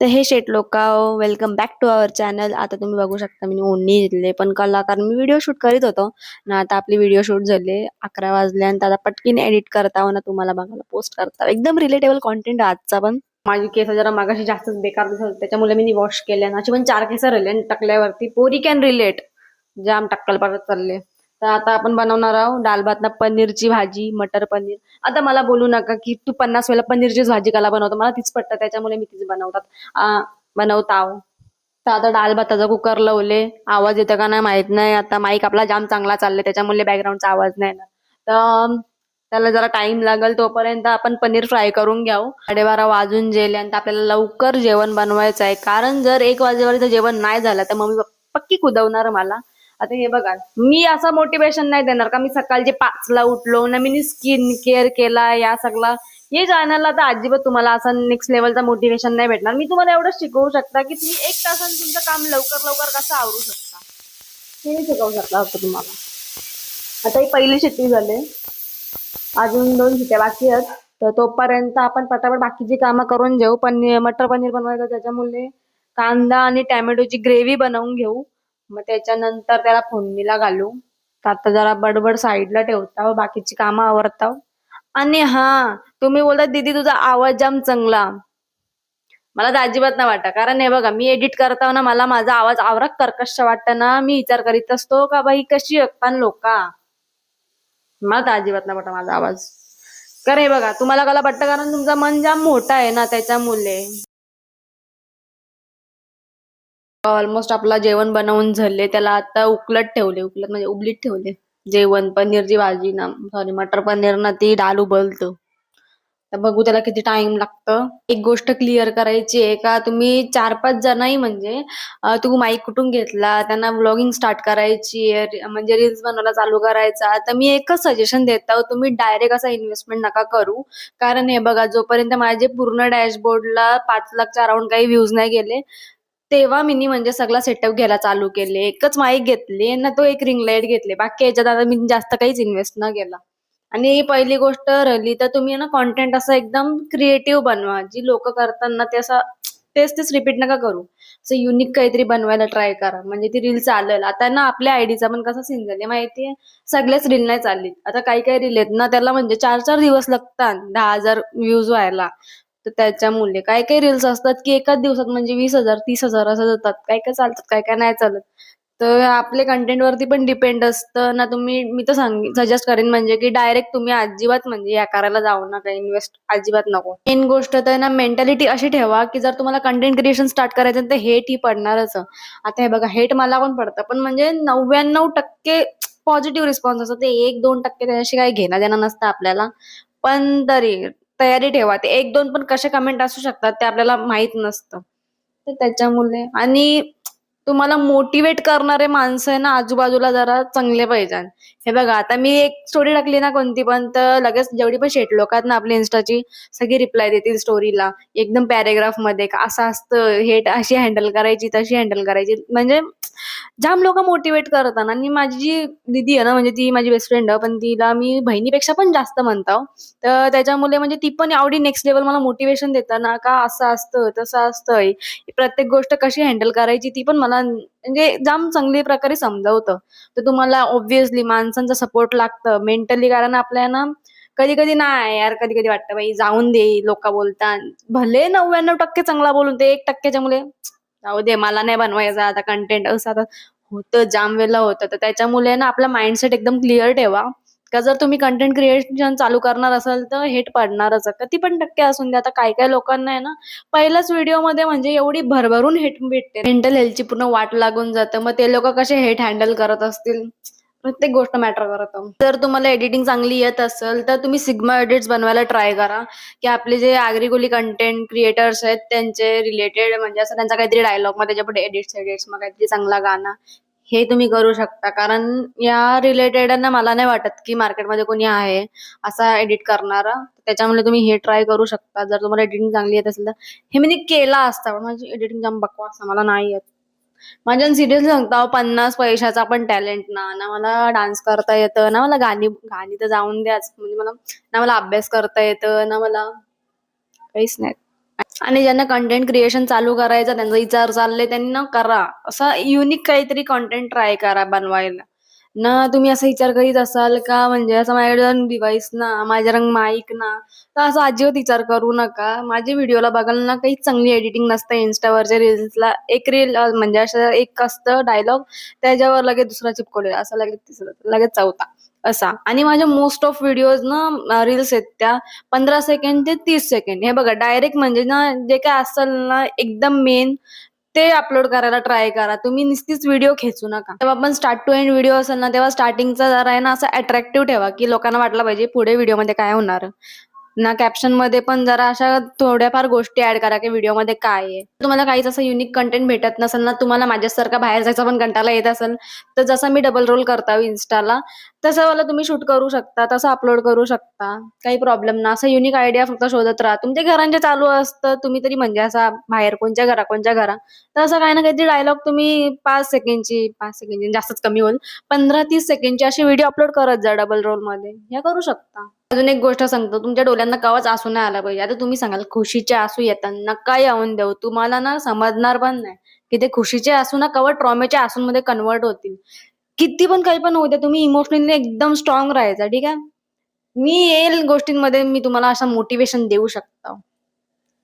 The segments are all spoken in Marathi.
तर हे शेट लोका, welcome back to our channel. आता तुम्ही बघू शकता मी ओढणी घेतले पण कलाकार मी व्हिडिओ शूट करीत होतो ना. आता आपली व्हिडिओ शूट झाले 11 वाजले आणि आता पटकीन एडिट करता ना तुम्हाला बघायला पोस्ट करता. एकदम रिलेटेबल कॉन्टेंट आजचा पण. माझी केस जरा मागाशी जास्तच बेकार दिसत होते, त्याच्यामुळे मी वॉश केले आणि अशी पण 4 केस राहिले आणि टाकल्यावरती पोरी कॅन रिलेट जाम टक्कल परत चालले. तर आता आपण बनवणार आहोत दाल भात ना पनीरची भाजी, मटर पनीर. आता मला बोलू नका की तू 50 वेळा पनीरचीच भाजी काला बनवतो, मला तीच पटतं त्याच्यामुळे मी तीच बनवताव. तर आता डाळ भाताचा कुकर लावले. आवाज येतो का नाही माहित नाही, आता माईक आपला जाम चांगला चाललाय त्याच्यामुळे बॅकग्राऊंडचा आवाज नाही येणार. तर त्याला जरा टाइम लागेल, तोपर्यंत आपण पनीर फ्राय करून घ्यावं. 12:30 वाजून गेले आणि आपल्याला लवकर जेवण बनवायचं आहे, कारण जर 1 वाजेपर्यंत जेवण नाही झालं तर मम्मी पक्की कुदवणार मला. आता हे बघा, मी असं मोटिवेशन नाही देणार का मी सकाळचे 5ला उठलो ना मी स्किन केअर केला या सगळा. हे जाण्याला तर अजिबात तुम्हाला असं नेक्स्ट लेवलचा मोटिवेशन नाही भेटणार. मी तुम्हाला एवढं शिकवू शकता की तुम्ही 1 तासाने तुमचं काम लवकर लवकर कसं आवरू शकता, हे मी शिकवू शकता फक्त तुम्हाला. आता ही पहिली शिट्टी झाली, अजून 2 शिट्ट्या बाकी आहेत. तर तोपर्यंत आपण पटापट बाकीची कामं करून घेऊ. मटर पनीर बनवायचं त्याच्यामुळे कांदा आणि टॅमॅटोची ग्रेव्ही बनवून घेऊ. मग त्याच्यानंतर त्याला फोडणीला घालू. तर आता जरा बडबड साईडला ठेवता, बाकीची कामं आवरता. आणि हा, तुम्ही बोलता दीदी तुझा आवाज जाम चांगला. मला तर अजिबात नाही वाटत, कारण हे बघा मी एडिट करताना मला माझा आवाज आवरक कर्कश वाटतं ना, मी विचार करीत असतो का बाई कशी ऐकतात लोका. मला तर अजिबात नाही वाटत माझा आवाज. कारण हे बघा तुम्हाला कला वाटतं कारण तुमचं मन जाम मोठा आहे ना त्याच्यामुळे. ऑलमोस्ट आपला जेवण बनवून झाले, त्याला आता उकलत म्हणजे उबलीत ठेवले. जेवण पनीरची भाजी ना, सॉरी मटर पनीर ना ती डाल उबलतो. तर बघू त्याला किती टाइम लागतं. एक गोष्ट क्लिअर करायची आहे का तुम्ही 4-5 जणही म्हणजे तू माईक कुठून घेतला, त्यांना व्लॉगिंग स्टार्ट करायची म्हणजे रील्स बनवायला चालू करायचा, तर मी एकच सजेशन देतो, तुम्ही डायरेक्ट असा इन्व्हेस्टमेंट नका करू. कारण हे बघा जोपर्यंत माझे पूर्ण डॅशबोर्डला 5 लाखच्या अराउंड काही व्ह्यूज नाही गेले, तेव्हा मी म्हणजे सगळा सेटअप घ्यायला चालू केले. एकच माईक घेतली ना, तो एक रिंग लाईट घेतले. बाकी याच्यात आता मी जास्त काहीच इन्व्हेस्ट न केला. आणि पहिली गोष्ट राहिली तर तुम्ही ना कंटेंट असं एकदम क्रिएटिव्ह बनवा. जी लोकं करतात ना ते असं तेच रिपीट नका करू. असं युनिक काहीतरी बनवायला ट्राय करा, म्हणजे ती रील चालेल. आता ना आपल्या आयडीचा पण कसा सीन झाले माहितीये, सगळ्याच रील नाही चालली. आता काही रील आहेत ना त्याला म्हणजे 4-4 दिवस लागतात 10,000 व्ह्यूज व्हायला. तर त्याच्यामुळे काही रील्स असतात की एकाच दिवसात म्हणजे 20,000 30,000 असं जातात. काय चालतात काय नाही चालत. तर आपले कंटेंट वरती पण डिपेंड असतं ना. मी तर सजेस्ट करेन म्हणजे की डायरेक्ट तुम्ही अजिबात म्हणजे या करायला जाऊ नका, इन्व्हेस्ट अजिबात नको. मेन गोष्ट तर ना मेंटॅलिटी अशी ठेवा की जर तुम्हाला कंटेंट क्रिएशन स्टार्ट करायचं तर हेट ही पडणारच. आता हे बघा हेट मला पण पडतं, पण म्हणजे 99% पॉझिटिव्ह रिस्पॉन्स असतो. ते 1-2% त्याच्याशी काही घेणं देणं नसतं आपल्याला. पण तरी तयारी ठेवा, ते 1-2 पण कसे कमेंट असू शकतात ते आपल्याला माहित नसतं. तर त्याच्यामुळे आणि तुम्हाला मोटिवेट करणारे माणसं आहे ना आजूबाजूला जरा चांगले पाहिजे. हे बघा आता मी एक स्टोरी टाकली ना कोणती पण, तर लगेच जेवढी पण शेट लोक आहेत ना आपली इन्स्टाची, सगळी रिप्लाय देतील स्टोरीला एकदम पॅरेग्राफ मध्ये का असं असतं, हेट अशी हँडल करायची तशी हँडल करायची. म्हणजे जाम लोक मोटिवेट करतात. आणि माझी जी दीदी आहे ना, म्हणजे ती माझी बेस्ट फ्रेंड आहे, पण तिला मी बहिणीपेक्षा पण जास्त म्हणतो. तर त्याच्यामुळे म्हणजे ती पण एवढी नेक्स्ट लेवल मला मोटिवेशन देतं ना, का असं असतं तसं असतं, प्रत्येक गोष्ट कशी हँडल करायची ती पण मला म्हणजे जाम चांगली प्रकारे समजावतं. तर तुम्हाला ऑब्व्हियसली माणसांचा सपोर्ट लागतं मेंटली, कारण आपल्याला ना कधी कधी नाही यार, कधी कधी वाटतं बाई जाऊन दे, लोक बोलतात भले 99% चांगला बोलून ते 1%च्या मुळे जाऊ दे मला नाही बनवायचं आता कंटेंट, असं आता होतं जाम वेळेला होतं. तर त्याच्यामुळे ना आपला माइंडसेट एकदम क्लिअर ठेवा, का जर तुम्ही कंटेंट क्रिएशन चालू करणार असाल तर हेट पडणारच. किती पण टक्के असून द्या. आता काही लोकांना आहे ना पहिल्याच व्हिडिओमध्ये म्हणजे एवढी भरभरून हेट भेटते, मेंटल हेल्थची पूर्ण वाट लागून जातं. मग ते लोक कसे हेट हँडल करत असतील, प्रत्येक गोष्ट मॅटर करतं. जर तुम्हाला एडिटिंग चांगली येत असेल तर तुम्ही सिग्मा एडिट्स बनवायला ट्राय करा, की आपले जे आगरीकोली कंटेंट क्रिएटर्स आहेत त्यांचे रिलेटेड म्हणजे असं त्यांचा काहीतरी डायलॉग मग त्याच्यापुढे एडिट्स मग काहीतरी चांगला गाणं, हे तुम्ही करू शकता. कारण या रिलेटेड ना मला नाही वाटत की मार्केटमध्ये कोणी आहे असा एडिट करणारा. त्याच्यामुळे तुम्ही हे ट्राय करू शकता जर तुम्हाला एडिटिंग चांगली येत असेल तर. हे मी केला असता पण माझी एडिटिंग जाम बकवास मला नाही येत. माझ्या सिरियसली सांगता 50 पैशाचा पण टॅलेंट ना ना मला डान्स करता येतं ना, मला गाणी गाणी तर जाऊन द्याच, म्हणजे मला ना मला अभ्यास करता येतं ना, मला काहीच नाही. आणि ज्यांना कंटेंट क्रिएशन चालू करायचं त्यांचा विचार चालले त्यांनी ना करा, असा युनिक काहीतरी कंटेंट ट्राय करा बनवायला. ना तुम्ही असा विचार करीत असाल का म्हणजे असं माझ्याकडे डिव्हाइस ना, माझ्याकडे माईक ना, तर असं अजिबात विचार करू नका. माझ्या व्हिडिओला बघायला ना काही चांगली एडिटिंग नसते Instaवरच्या रील्सला. एक रील म्हणजे असं एक असतं डायलॉग, त्याच्यावर लगेच दुसरा चिपकवलेला, असं लगेच तिसरा, लगेच चौथा असा. आणि माझ्या मोस्ट ऑफ व्हिडिओज ना रील्स आहेत त्या 15 सेकंड ते 30 सेकंड. हे बघा डायरेक्ट म्हणजे ना जे काय असेल ना एकदम मेन ते अपलोड करायला ट्राय करा. तुम्ही नुसतीच व्हिडिओ खेचू नका. तेव्हा पण स्टार्ट टू एंड व्हिडिओ असेल ना, तेव्हा स्टार्टिंगचा जरा आहे ना असं अट्रॅक्टिव्ह ठेवा, की लोकांना वाटलं पाहिजे पुढे व्हिडिओमध्ये काय होणार. ना कॅप्शनमध्ये पण जरा अशा थोड्याफार गोष्टी ऍड करा, की व्हिडिओमध्ये काय आहे. तुम्हाला काहीच असं युनिक कंटेंट भेटत नसेल ना, तुम्हाला माझ्यासारखा बाहेर जायचा पण कंटाळा येत असेल, तर जसं मी डबल रोल करता Instaला, तसं वाला तुम्ही शूट करू शकता, तसं अपलोड करू शकता. काही प्रॉब्लेम ना. असं युनिक आयडिया फक्त शोधत राहा. तुमच्या घरांचे चालू असतं, तुम्ही तरी म्हणजे असा बाहेर कोणच्या घरा तर असं काही ना काहीतरी डायलॉग तुम्ही 5 सेकंडची जास्तच कमी होईल. 15-30 सेकंडचे असे व्हिडिओ अपलोड करत जा डबल रोलमध्ये. हे करू शकता. अजून एक गोष्ट सांगतो, तुमच्या डोळ्यांना कवाच आसू नाही आला पाहिजे. आता तुम्ही सांगाल खुशीचे आसू येतात, नका येऊन देऊ. तुम्हाला ना समजणार पण नाही, की ते खुशीचे आसू ना कवा ट्रॉमेच्या आसूंमध्ये कन्व्हर्ट होतील. किती पण काही पण होऊ द्या, तुम्ही इमोशनली एकदम स्ट्रॉंग राहायचं, ठीक आहे? मी येईल गोष्टींमध्ये मी तुम्हाला असं मोटिव्हेशन देऊ शकतो.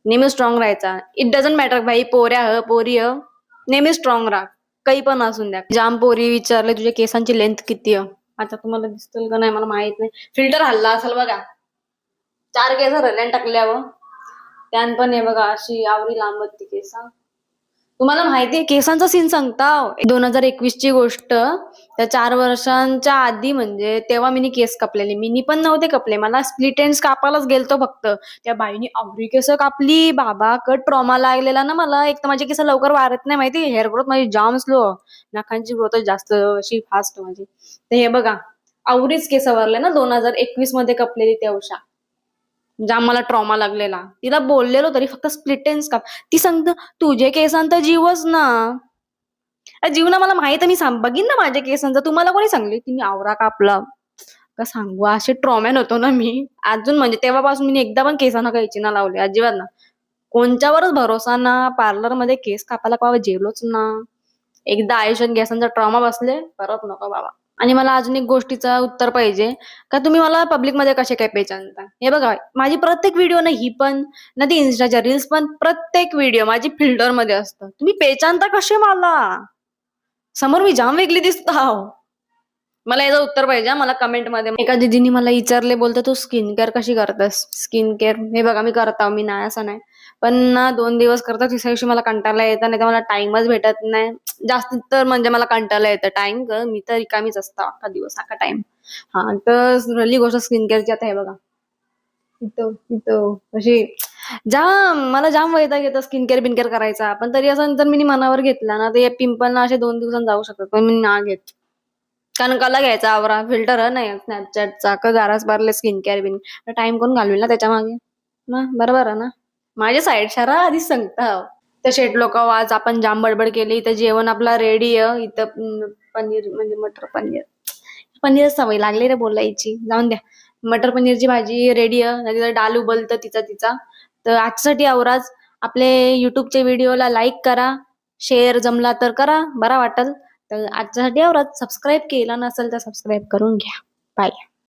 नेहमी स्ट्रॉंग राहायचा. इट डझंट मॅटर भाई पोऱ्या ह, पोरी ह. नेहमी स्ट्रॉंग राहा. काही पण असून द्या. जाम पोरी विचारले तुझ्या केसांची लेंथ किती आहे? आता तुम्हाला दिसतील का नाही मला माहित नाही. फिल्टर हल्ला असेल बघा. 4 केस रल्यान टाकल्यावर. त्यान पण हे बघा अशी आवरी लांब ती केस. तुम्हाला माहितीये केसांचा सीन सांगता 2021 ची गोष्ट. त्या 4 वर्षांच्या आधी म्हणजे तेव्हा मी केस कापलेले. मी पण नव्हते कापले. मला स्प्लिट एंड्स कापायलाच गेलतो फक्त. त्या बाईनी आवरी केस कापली. बाबा कट ट्रॉमा लागलेला ना मला. एक तर माझे केस लवकर वाढत नाही माहिती. हेअर ग्रोथ माझी जाम स्लो. नखांची ग्रोथ जास्त अशी फास्ट माझी. तर हे बघा आवरीच केस वरले ना 2021 मध्ये कापलेली तेवढ्या. जाम मला ट्रॉमा लागलेला. तिला बोललेलो तरी फक्त स्प्लिट एंड्स काप. ती सांगतं तुझे केसांचा जीवच ना. जीव ना मला माहित आहे मी बघीन ना माझ्या केसांचा. तुम्हाला कोणी सांगली? तिने आवरा कापला. का सांगू असे ट्रॉमॅन होतो ना मी. अजून म्हणजे तेव्हापासून मी एकदा पण केसांना कैची ना लावले. अजिबात ना. कोणच्यावरच भरोसा ना. पार्लरमध्ये केस कापायला केव्हा जेलोच ना. एकदा आयुष्यात केसांचा ट्रॉमा बसले, परत नको बाबा. आणि मला अजून एक गोष्टीचं उत्तर पाहिजे, का तुम्ही मला पब्लिकमध्ये कसे काय पहचानता? हे बघा, माझी प्रत्येक व्हिडिओ ना ही पण, ना ती Instaच्या रील्स पण प्रत्येक व्हिडिओ माझी फिल्टरमध्ये असतं. तुम्ही पहचानता कसे मला? समोर मी जाम वेगळी दिसताव. मला याचं उत्तर पाहिजे मला कमेंटमध्ये. एका दीदीने मला विचारले बोलते तू स्किन केअर कशी करतेस? स्किन केअर हे बघा मी करता मी नाही असं नाही. पण ना 2 दिवस करता तिसऱ्या दिवशी मला कंटाळा येतं नाही तर मला टाइमच भेटत नाही. जास्तीत तर म्हणजे मला कंटाळा येतं. टाइम मी तर रिकामीच असतो अख्खा दिवस अख्खा टाइम. हा तर पहिली गोष्ट स्किन केअरची आता हे बघा. इथं इथं अशी मला जाम वैताग येतं स्किन केअर बिनकेअर करायचा. पण तरी असं जर मी मनावर घेतला ना तर पिंपल ना असे 2 दिवसांनी जाऊ शकतात. पण मी ना घेत. कारण कला घ्यायचा आवरा फिल्टर नाही स्नॅपचॅटचा का गारास बारले स्किन केअर बिन टाइम कोण घालवेल ना त्याच्यामागे ना बरोबर आहे ना. माझ्या साईड शरा आधीच सांगता तर शेट लोक आज आपण जाम बडबड केली इथं जेवण आपला रेडी आहे इथं पनीर म्हणजे मटर पनीर पनीर सवय लागली रे बोलायची जाऊन द्या. मटर पनीरची भाजी रेडी आहे तिथं डाल उबलतं तिचा तिचा. तर आजसाठी आवराज आपले युट्यूबच्या व्हिडिओला लाईक करा शेअर जमला तर करा बरा वाटेल. तर आजच्यासाठी एवढंच. सबस्क्राईब केला नसेल तर सबस्क्राईब करून घ्या. बाय.